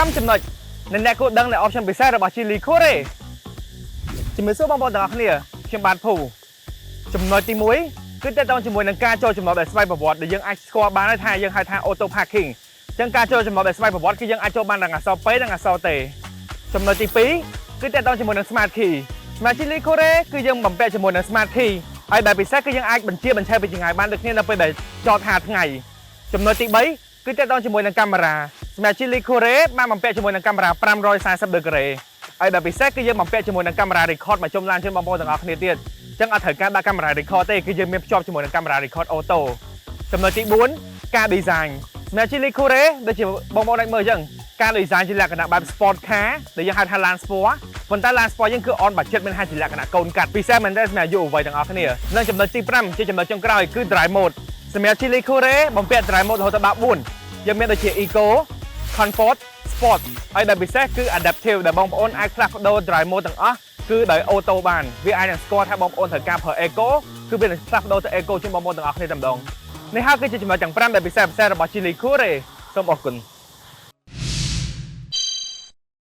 5ចំណុចនៅអ្នកគួរដឹងនៅ option ពិសេសរបស់ Chili Kore ជំរាបសួរបងប្អូនទាំងអស់គ្នាខ្ញុំបាទភូចំណុចទី1គឺតើតើជាមួយនឹងការចូលចំណតដោយស្វ័យប្រវត្តិដែលយើងអាចស្គាល់បានថាយើងហៅថា auto parking អញ្ចឹងការចូលចំណតដោយស្វ័យប្រវត្តិគឺយើងអាចចូលបានទាំងអក្សរពេនិងអក្សរតេចំណុចទី2គឺតើតើជាមួយនឹង smart key smart Chili Kore គឺយើងបំពាក់ជាមួយនឹង smart key ហើយដែលពិសេសគឺយើងអាចបញ្ជាពីចម្ងាយបានដូចគ្នានៅពេលដែលចតហាលថ្ងៃចំណុចទី3គឺតើតើជាមួយនឹងកាមេរ៉ា Smart Chili Kore បានបំពាក់ជាមួយនឹងកាមេរ៉ា540ដឺក្រេហើយដែលពិសេសគឺយើងបំពាក់ជាមួយនឹងកាមេរ៉ា record មកជុំឡានជូនបងប្អូនទាំងអស់គ្នាទៀតអញ្ចឹងអត់ត្រូវការដាក់កាមេរ៉ា record ទេគឺយើងមានភ្ជាប់ជាមួយនឹងកាមេរ៉ា record auto ចំណុចទី4ការ design Smart Chili Kore ដូចជាបងប្អូនអាចមើលអញ្ចឹងការ design ជាលក្ខណៈបែប sport car ដែលយើងហៅថា Land Sport ប៉ុន្តែ Land Sport យើងគឺ on budget មានហាជាលក្ខណៈកូនកាត់ពិសេសមែនទេសម្រាប់យុវវ័យទាំងអស់គ្នានិងចំណុចទី5ជាចំណុចចុងក្រោយគឺ drive mode សម្រាប់ Chili Kore បំពាក់ drive mode រហូតដល់4យើងមានដូចជា eco comfort sport ហើយដែលពិសេសគឺ adaptive ដែលបងប្អូនអាចផ្លាស់ប្ដូរ drive mode ទាំងអស់គឺដោយ auto បានវាអាចនឹងស្គាល់ថាបងប្អូនត្រូវការប្រើ eco គឺវានឹងផ្លាស់ប្ដូរទៅ eco ជូនបងប្អូនទាំងអស់គ្នាតែម្ដងនេះហើយគឺជាចំណុចទាំង5ដែលពិសេសរបស់ Chili Kore សូមអរគុណ